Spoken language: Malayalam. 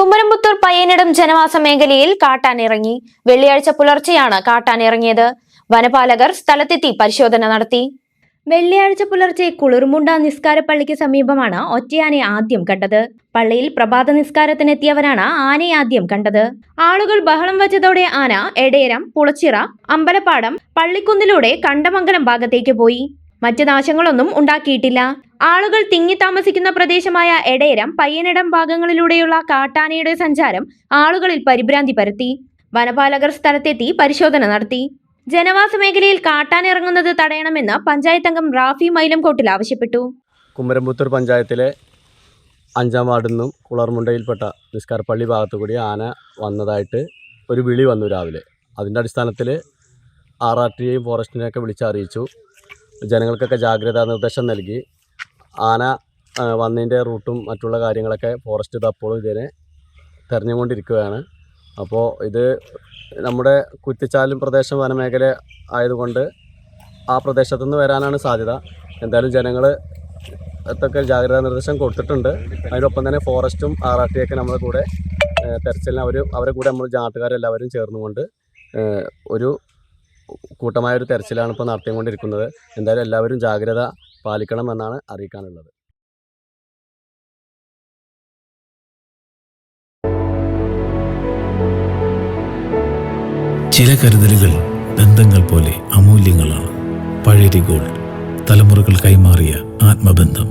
കുമരംപുത്തൂർ പയ്യനിടം ജനവാസ മേഖലയിൽ കാട്ടാനിറങ്ങി. വെള്ളിയാഴ്ച പുലർച്ചെയാണ് കാട്ടാനിറങ്ങിയത്. വനപാലകർ സ്ഥലത്തെത്തി പരിശോധന നടത്തി. വെള്ളിയാഴ്ച പുലർച്ചെ കുളിർമുണ്ട നിസ്കാര പള്ളിക്ക് സമീപമാണ് ഒറ്റയാനയെ ആദ്യം കണ്ടത്. പള്ളിയിൽ പ്രഭാത നിസ്കാരത്തിനെത്തിയവരാണ് ആനയെ ആദ്യം കണ്ടത്. ആളുകൾ ബഹളം വച്ചതോടെ ആന എടേരം, പുളച്ചിറ, അമ്പലപ്പാടം, പള്ളിക്കുന്നിലൂടെ കണ്ടമംഗലം ഭാഗത്തേക്ക് പോയി. മറ്റ് നാശങ്ങളൊന്നും ഉണ്ടാക്കിയിട്ടില്ല. ആളുകൾ തിങ്ങി താമസിക്കുന്ന പ്രദേശമായ എടേരം, പയ്യനിടം ഭാഗങ്ങളിലൂടെയുള്ള കാട്ടാനയുടെ സഞ്ചാരം ആളുകളിൽ പരിഭ്രാന്തി പരത്തി. വനപാലകർ സ്ഥലത്തെത്തി പരിശോധന നടത്തി. ജനവാസ മേഖലയിൽ കാട്ടാനിറങ്ങുന്നത് തടയണമെന്ന് പഞ്ചായത്ത് അംഗം റാഫി മൈലംകോട്ടിൽ ആവശ്യപ്പെട്ടു. കുമരംപുത്തൂർ പഞ്ചായത്തിലെ 5-ാം വാർഡിൽ നിന്നും കുളർമുണ്ടയിൽപ്പെട്ട നിസ്കാരപ്പള്ളി ഭാഗത്തുകൂടി ആന വന്നതായിട്ട് ഒരു വിളി വന്നു രാവിലെ. അതിൻ്റെ അടിസ്ഥാനത്തിൽ RRTയെയും ഫോറസ്റ്റിനെയൊക്കെ വിളിച്ചറിയിച്ചു. ജനങ്ങൾക്കൊക്കെ ജാഗ്രതാ നിർദ്ദേശം നൽകി. ആന വന്നതിൻ്റെ റൂട്ടും മറ്റുള്ള കാര്യങ്ങളൊക്കെ ഫോറസ്റ്റ് ഇതപ്പോഴും ഇതിനെ തെരഞ്ഞുകൊണ്ടിരിക്കുകയാണ്. അപ്പോൾ ഇത് നമ്മുടെ കുറ്റിച്ചാലും പ്രദേശം വനമേഖല ആയതുകൊണ്ട് ആ പ്രദേശത്തുനിന്ന് വരാനാണ് സാധ്യത. എന്തായാലും ജനങ്ങൾ ഒക്കെ ജാഗ്രതാ നിർദ്ദേശം കൊടുത്തിട്ടുണ്ട്. അതിനൊപ്പം തന്നെ ഫോറസ്റ്റും RRTയൊക്കെ നമ്മുടെ കൂടെ തെരച്ചിലിന് അവരെ കൂടെ നമ്മൾ നാട്ടുകാരെല്ലാവരും ചേർന്നുകൊണ്ട് ഒരു കൂട്ടമായൊരു തെരച്ചിലാണ് ഇപ്പോൾ നടത്തിക്കൊണ്ടിരിക്കുന്നത്. എന്തായാലും എല്ലാവരും ജാഗ്രത പാലിക്കണമെന്നാണ് അറിയിക്കാനുള്ളത്. ചില കരുതലുകൾ ബന്ധങ്ങൾ പോലെ അമൂല്യങ്ങളാണ്. പഴരി ഗോൾഡ്, തലമുറകൾ കൈമാറിയ ആത്മബന്ധം.